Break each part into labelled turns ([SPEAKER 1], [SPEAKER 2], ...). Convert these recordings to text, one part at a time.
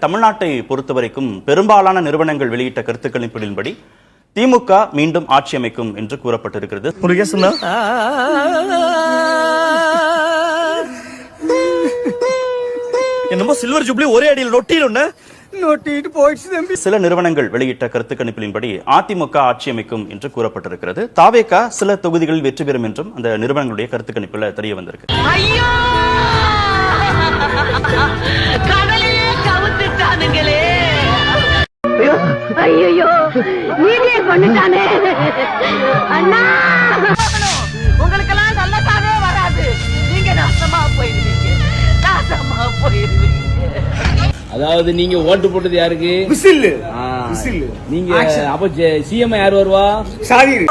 [SPEAKER 1] தமிழ்நாட்டை பொறுத்தவரைக்கும் பெரும்பாலான நிறுவனங்கள் வெளியிட்ட கருத்துக்களின்படி திமுக மீண்டும் ஆட்சி அமைக்கும் என்று கூறப்பட்டிருக்கிறது.
[SPEAKER 2] என்னமோ சில்வர் ஜூப்ளி ஒரே அடியில் நொட்டிட்டு போயிடுச்சு.
[SPEAKER 1] சில நிறுவனங்கள் வெளியிட்ட கருத்துக்கணிப்பின்படி அதிமுக ஆட்சி அமைக்கும் என்று கூறப்பட்டிருக்கிறது. தாவேகா சில தொகுதிகளில் வெற்றி பெறும் என்றும் அந்த நிறுவனங்களுடைய கருத்துக்கணிப்புல தெரிய வந்திருக்கு.
[SPEAKER 3] ஐயோ நீனே கொண்டுட்டானே அண்ணா, உங்களுக்கெல்லாம் நல்லதாவே வராது. நீங்க நாசமா போயிருவீங்க.
[SPEAKER 4] அதாவது நீங்க ஓட்டு போட்டது யாருக்கு?
[SPEAKER 2] விசில்.
[SPEAKER 4] நீங்க அப்ப சிஎம் யார் வருவா?
[SPEAKER 2] ஷாகிர்.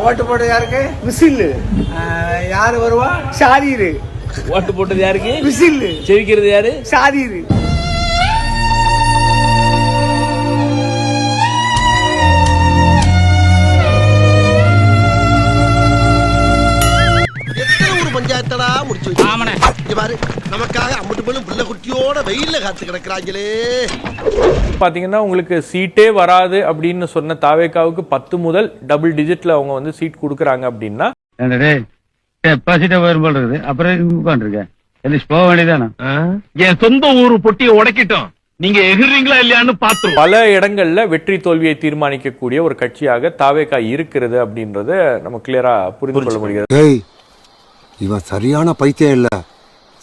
[SPEAKER 2] ஓட்டு போட்டது யாருக்கு? விசில். யாரு வருவா? ஷாகிர்.
[SPEAKER 4] ஓட்டு போட்டது யாருக்கு?
[SPEAKER 2] விசில்.
[SPEAKER 4] ஜெயிக்கிறது யாரு?
[SPEAKER 2] ஷாகிர்.
[SPEAKER 5] பஞ்சாயத்தடா முடிச்சு வச்சு பாரு, நமக்காக அம்பட்டு பெண்ணும் பிள்ளை குட்டியோட வெயில்ல காத்து கிடக்குறாங்களே.
[SPEAKER 6] பாத்தீங்கன்னா உங்களுக்கு சீட்டே வராது அப்படின்னு சொன்ன தாவேகாவுக்கு 10 முதல் டபுள் டிஜிட்ல அவங்க வந்து சீட் கொடுக்கறாங்க அப்படின்னா
[SPEAKER 7] என் சொந்த ஊரு பொட்டியை உடைக்கிட்டோம், நீங்க எகிர்றீங்களா இல்லையான்னு பாத்துருவோம்.
[SPEAKER 6] பல இடங்கள்ல வெற்றி தோல்வியை தீர்மானிக்கக்கூடிய ஒரு கட்சியாக தாவேகா இருக்கிறது அப்படின்றத நம்ம கிளியரா புரிந்து கொள்ள முடிகிறது.
[SPEAKER 8] இவன் சரியான பைத்தியம் இல்ல,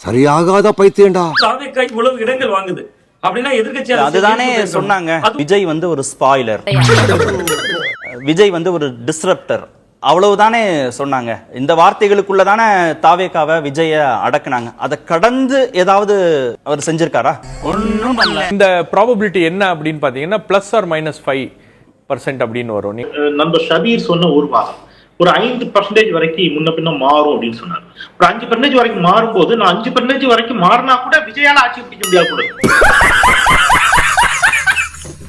[SPEAKER 8] சரியாகாத பைத்தியம்டா.
[SPEAKER 9] தாவேகா இவ்வளவு இடங்கள் வாங்குது அப்படின்னா எதிர்க்கட்சி
[SPEAKER 1] அதுதானே சொன்னாங்க. விஜய் வந்து ஒரு ஸ்பாயிலர், விஜய் வந்து ஒரு டிஸ்ரப்டர், அவ்வளவுதானே சொன்னாங்க. இந்த வார்த்தைகளுக்குள்ளதானே தாவேகாவை விஜய அடக்குனாங்க. அதை கடந்து ஏதாவது அவர் செஞ்சிருக்காரா?
[SPEAKER 6] ஒன்றும் பண்ணல. இந்த ப்ராபபிலிட்டி என்ன அப்படின்னு பாத்தீங்கன்னா +or-5% அப்படின்னு வரும்.
[SPEAKER 7] நண்பர் ஷபீர் சொன்ன ஒரு வாதம் ஒரு 5% வரைக்கும் முன்ன பின்ன மாறும் அப்படின்னு சொன்னார். ஒரு 5% வரைக்கும் மாறும்போது நான் 5% வரைக்கும் மாறினா கூட விஜயால ஆட்சி பிடிக்க முடியாது கூட.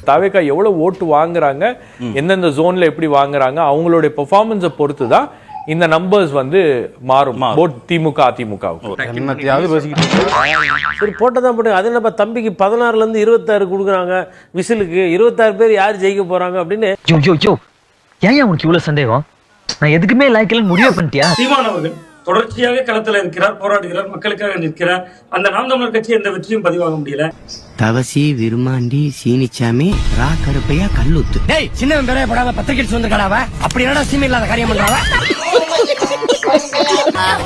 [SPEAKER 6] தாவேகா எவ்வளவு ஓட்டு வாங்குறாங்க, எந்தெந்த ஜோன்ல எப்படி வாங்குறாங்க, அவங்களுடைய பெர்ஃபார்மன்ஸை பொறுத்து தான் இந்த நம்பர்ஸ் வந்து மாறும். திமுக அதிமுகவுக்கு
[SPEAKER 10] சரி போட்டதான் போட்டு அது நம்ம தம்பிக்கு 16ல இருந்து 26 கொடுக்குறாங்க. விசிலுக்கு 26 பேர் யார் ஜெயிக்க போறாங்க அப்படின்னு.
[SPEAKER 11] ஏன் உனக்கு இவ்வளவு சந்தேகம்? நான் எதுக்குமே லாய்க்கலன்னு முடிவு பண்ணிட்டியா?
[SPEAKER 9] சீமான் அவர்கள் தொடர்ச்சியாக களத்துல இருக்கிறார், போராடுகிறார், மக்களுக்காக நிற்கிறார். அந்த நாம் தமிழர் கட்சி எந்த வெற்றியும் பதிவாக முடியல.
[SPEAKER 5] தவசி விருமாண்டி சீனிச்சாமி ரா கருப்பையா கல்லுத்து.
[SPEAKER 11] டேய் சின்னவன் பெரிய படாம பத்திரிக்கை சொந்தக்காராவ அப்படி என்னடா சீமை இல்லாத காரியம் பண்றாவ?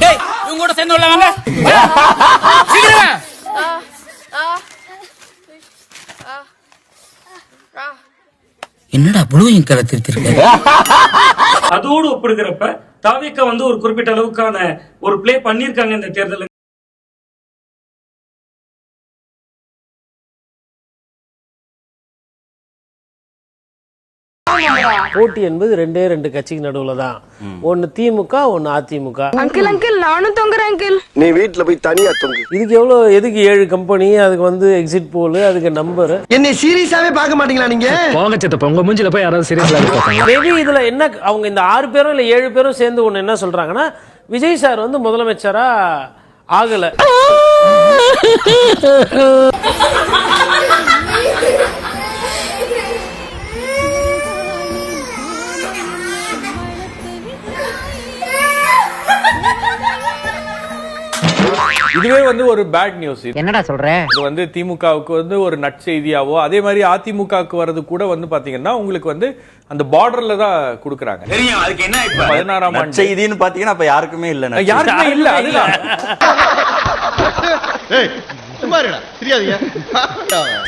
[SPEAKER 4] டேய் இவங்க கூட சேர்ந்து உள்ள வாங்க. சீக்கிரம் என்னடா ப்ளூயிங் கலர் திருத்திருக்க?
[SPEAKER 9] அதோடு ஒப்பிடுகிறப்ப தாவேகா வந்து ஒரு குறிப்பிட்ட அளவுக்கான ஒரு பிளே பண்ணிருக்காங்க இந்த தேர்தல்.
[SPEAKER 10] போட்டி என்பது 2 கட்சிக்கு நடுவுல தான். ஒன்னு திமுக, ஒன்னு அதிமுக.
[SPEAKER 3] அங்கிள் அங்கிள் நானும் தொங்குறேன் அங்கிள்.
[SPEAKER 5] நீ வீட்டுல போய் தனியா தொங்கு.
[SPEAKER 10] இதுக்கு எதுக்கு 7 கம்பெனி, அதுக்கு வந்து எக்ஸிட் போல், அதுக்கு நம்பர்.
[SPEAKER 5] என்னை சீரியஸாவே பார்க்க மாட்டீங்களா நீங்க?
[SPEAKER 7] போங்க செத்தப்ப உங்க மூஞ்சில போய் யாராவது சீரியஸா இருப்பாங்க.
[SPEAKER 10] மேபி இதுல என்ன அவங்க இந்த 6 பேரும் இல்ல 7 பேரும் சேர்ந்து ஒண்ணு என்ன சொல்றாங்கன்னா, விஜய் சார் வந்து முதலமைச்சரா ஆகல.
[SPEAKER 6] இதுவே வந்து ஒரு பேட் நியூஸ்.
[SPEAKER 11] என்னடா சொல்ற?
[SPEAKER 6] இது வந்து திமுகவுக்கு வந்து ஒரு நற்செய்தியாவோ, அதே மாதிரி அதிமுகவுக்கு வர்றது கூட வந்து பாத்தீங்கன்னா உங்களுக்கு வந்து அந்த பார்டர்ல தான் கொடுக்கறாங்க.
[SPEAKER 2] தெரியும் அதுக்கு என்ன இப்ப
[SPEAKER 6] 16ஆம் ஆண்டு
[SPEAKER 1] செய்தின்னு பாத்தீங்கன்னா அப்ப யாருக்குமே இல்ல,
[SPEAKER 6] யாருக்குமே இல்ல. அதுதான்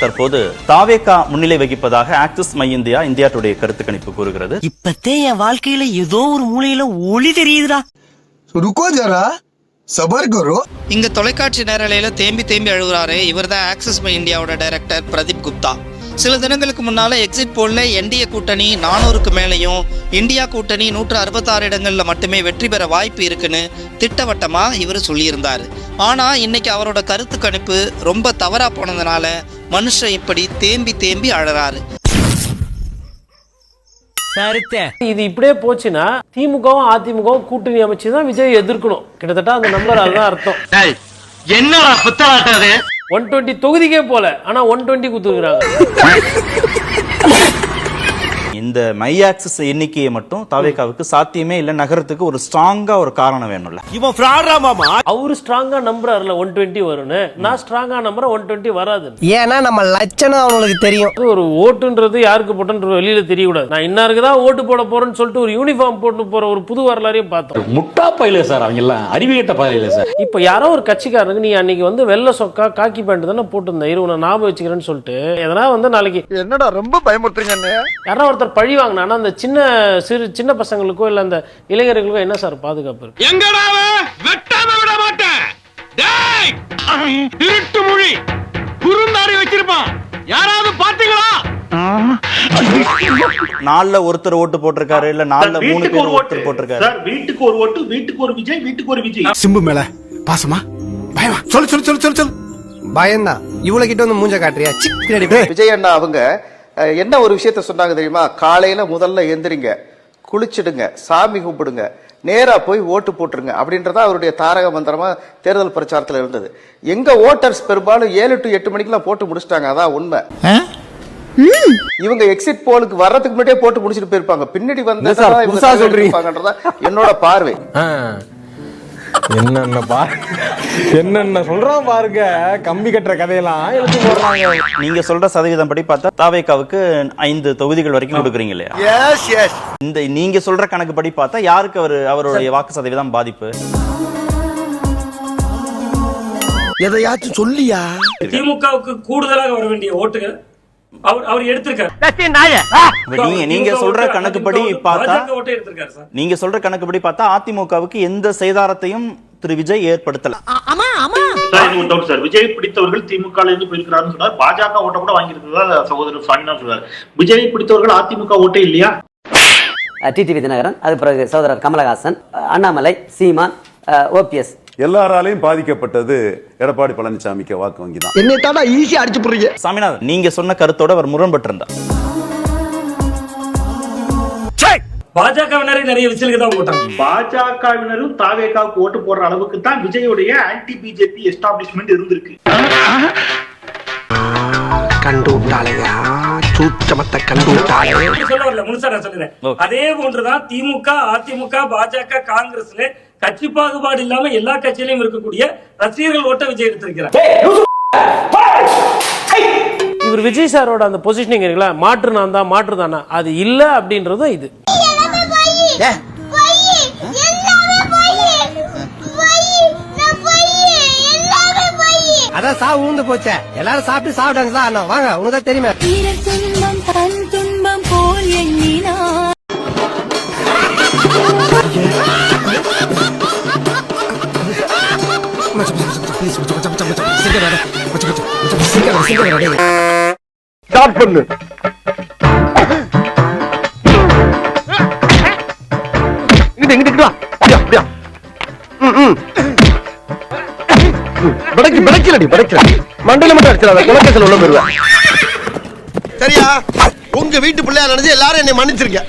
[SPEAKER 1] தற்போது தாவேகா முன்னிலை வகிப்பதாக axis my India, India today கருத்து கணிப்பு கூறுகிறது.
[SPEAKER 5] இப்பத்தே என் வாழ்க்கையில ஏதோ ஒரு மூலையில ஒளி தெரியுதுடா.
[SPEAKER 8] ருக்கோ ஜரா சபர் கரோ.
[SPEAKER 12] இங்க தொலைக்காட்சி நேரலையில தேம்பி அழுகுறாரு. இவர் தான் ஆக்சிஸ் மை இந்தியாவோட டைரக்டர் பிரதீப் குப்தா. சில தினங்களுக்கு முன்னால எக்ஸிட் போல்ல என்டிஏ கூட்டணி 400க்கு மேலையும், இந்தியா கூட்டணி 166 இடங்கள்ல மட்டுமே வெற்றி பெற வாய்ப்பு இருக்குன்னு திட்டவட்டமா இவர் சொல்லியிருந்தாரு. ஆனா இன்னைக்கு அவரோட கருத்து கணிப்பு ரொம்ப தவறா போனதுனால மனுஷன் இப்படி தேம்பி அழறாரு.
[SPEAKER 10] இது இப்படியே போச்சுன்னா திமுகவும் அதிமுகவும் கூட்டணி அமைச்சுதான் விஜய் எதிர்க்கணும். கிட்டத்தட்ட அந்த நம்பர் அதுதான் அர்த்தம்.
[SPEAKER 5] என்னடா புத்தலாட்டாது
[SPEAKER 10] 120 தொகுதிக்கே போல ஆனா 120 குத்துக்கிறாங்க.
[SPEAKER 1] இந்த மை ஆக்சஸ் எண்ணிக்கையை மட்டும் தாவேகாவுக்கு சாத்தியமே இல்ல நகரத்துக்கு ஒரு ஸ்ட்ராங்கா ஒரு காரணம் வேணும்ல.
[SPEAKER 2] இவன் ஃப்ராடா மாமா.
[SPEAKER 10] அவரு ஸ்ட்ராங்கா நம்புறாருல 120 வரும்னு, நான் ஸ்ட்ராங்கா நம்புறேன் 120 வராது.
[SPEAKER 5] ஏன்னா நம்ம லட்சணம் அவங்களுக்கு தெரியும்.
[SPEAKER 10] ஒரு ஓட்டுன்றது யாருக்கு போட்டுன்றது வெளியில தெரியக்கூடாது. நான் இன்னாருக்கு தான் ஓட்டு போட போறேன்னு சொல்லிட்டு ஒரு யூனிஃபார்ம் போட்டு போற ஒரு புது வரலாறையும் பார்த்தோம்.
[SPEAKER 4] முட்டா பையில சார் அவங்க எல்லாம் அறிவியட்ட பையில சார்.
[SPEAKER 10] இப்ப யாரோ ஒரு கட்சிக்காரனுக்கு நீ அன்னைக்கு வந்து வெள்ளை சொக்கா காக்கி பேண்ட் தானே போட்டுருந்தேன், இரு நான் ஞாபகம் வச்சுக்கிறேன்னு சொல்லிட்டு எதனா வந்து நாளைக்கு
[SPEAKER 5] என்னடா ரொம்ப பயமுறுத்துறீங்க.
[SPEAKER 10] யாரோ ஒருத்தர் பழி வாங்கினா அந்த சின்ன பசங்களுக்கோ இல்ல அந்த இளைஞர்களுக்கோ என்ன சார் பாதுகாப்பு இருக்கு?
[SPEAKER 5] எங்கடா வெட்டாம விட மாட்டேன். டேய் திருட்டு மொழி குறுந்தாரி வச்சிருப்பான், யாராவது பாத்தீங்களா?
[SPEAKER 1] நாலுல ஒருத்தர் ஓட்டு போட்டிருக்காரு இல்ல நாலுல 3 பேர் ஒருத்தர் போட்டிருக்காரு.
[SPEAKER 7] சார் வீட்டுக்கு ஒரு ஓட்டு, வீட்டுக்கு ஒரு விஜய், வீட்டுக்கு ஒரு விஜய்.
[SPEAKER 8] சிம்பு மேல பாசமா பயமா சொல்லு
[SPEAKER 5] பயம்தான். இவ்வளவு கிட்ட வந்து மூஞ்ச காட்டுறியா?
[SPEAKER 13] விஜய் அண்ணா அவங்க என்ன ஒரு விஷயத்த சொன்னாங்க தெரியுமா? காலையில முதல்ல எந்திரிங்க, குளிச்சிடுங்க, சாமி கும்பிடுங்க, நேரா போய் ஓட்டு போட்டுருங்க அப்படின்றதா அவருடைய தாரக மந்திரமா தேர்தல் பிரச்சாரத்துல இருந்தது. எங்க ஓட்டர்ஸ் பெரும்பாலும் 7 to 8 மணிக்கெல்லாம் போட்டு முடிச்சிட்டாங்க. அதான் உண்மை. இவங்க எக்ஸிட் போலுக்கு வர்றதுக்கு முன்னாடியே போட்டு முடிச்சிட்டு போயிருப்பாங்க. பின்னாடி வந்து என்னோட பார்வை.
[SPEAKER 6] என்னென்ன சொல்றான் பாருங்க, கம்பி கட்டுற கதையெல்லாம் எழுதி போடுறாங்க.
[SPEAKER 1] நீங்க சொல்ற சதவீதம் படி பார்த்தா தாவேகாவுக்கு 5 தொகுதிகள் வரைக்கும் கொடுக்குறீங்க இல்லையா?
[SPEAKER 5] Yes yes.
[SPEAKER 1] இந்த நீங்க சொல்ற கணக்கு படி பார்த்தா யாருக்கு அவருடைய வாக்கு சதவீதம் பாதிப்பு?
[SPEAKER 5] எதையாச்சும் சொல்லியா?
[SPEAKER 9] திமுகவுக்கு கூடுதலாக வர வேண்டிய ஓட்டுகள் அவர் எடுத்திருக்காரு.
[SPEAKER 1] நீங்க சொல்ற கணக்குப்படி பார்த்தா
[SPEAKER 9] ஓட்டை எடுத்திருக்காரு சார்.
[SPEAKER 1] நீங்க சொல்ற கணக்குப்படி பார்த்தா அதிமுகவுக்கு எந்த சேதாரத்தையும் திரு விஜய் ஏற்படுத்தல.
[SPEAKER 7] சார் விஜய் பிடித்தவர்கள் திமுக இருந்து போயிருக்கிறாருன்னு சொன்னார். பாஜக ஓட்ட கூட வாங்கியிருந்ததா சகோதரர் சாமிநாதன் சொல்றாரு. விஜய் பிடித்தவர்கள் அதிமுக ஓட்டே இல்லையா?
[SPEAKER 3] டிடிவி தினகரன், அது பிறகு சகோதரர் கமலஹாசன், அண்ணாமலை, சீமான், ஓபிஎஸ்
[SPEAKER 8] எல்லாராலையும் பாதிக்கப்பட்டது எடப்பாடி பழனிசாமிக்கு வாக்கு வங்கி தான்.
[SPEAKER 5] என்னை தாண்டா ஈஸியா அடிச்சு போடுறீங்க.
[SPEAKER 1] சாமிநாதன், நீங்க சொன்ன கருத்தோட அவர் முரண்பட்டிருந்தார்.
[SPEAKER 9] பாஜகவினரை நிறைய விசிலுக்கு தான் போட்டாங்க.
[SPEAKER 7] பாஜகவினரும் தாவேகாவுக்கு ஓட்டு போடுற அளவுக்கு தான் விஜயோடைய ஆன்டி பிஜேபி எஸ்டாப்ளிஷ்மெண்ட் இருந்திருக்கு.
[SPEAKER 5] கண்டு விட்டாலையா சூச்சமத்தை கண்டு விட்டாலே
[SPEAKER 9] சொல்ல வரல, முழுசா நான் சொல்லுறேன். அதே போன்றுதான் திமுக, அதிமுக, பாஜக, காங்கிரஸ்ல கட்சி பாகுபாடு இல்லாம எல்லா கட்சியிலும் இருக்கக்கூடிய ரசிகர்கள் ஓட்ட விஜய் எடுத்திருக்கிறார்.
[SPEAKER 10] இவர் விஜய் சாரோட அந்த பொசிஷனிங் இருக்குல்ல, மாற்று நான் தான் மாற்று தானா, அது இல்ல அப்படின்றதும் இது.
[SPEAKER 5] அதான் சா ஊந்து போச்சே, எல்லாரும் சாப்பிட்டு சாப்பிட்டாங்க சார். வாங்க, உனக்கு தெரியுமே. ஸ்டார்ட் பண்ணு. இங்கிட்டு வா. அப்படியா? மண்டல மட்டும் அடிச்சிடாத, குலக்கேசல் உள்ள போயிருவேன். சரியா? உங்க வீட்டு பிள்ளையா நினைச்சு எல்லாரும் என்னை மன்னிச்சிருக்க.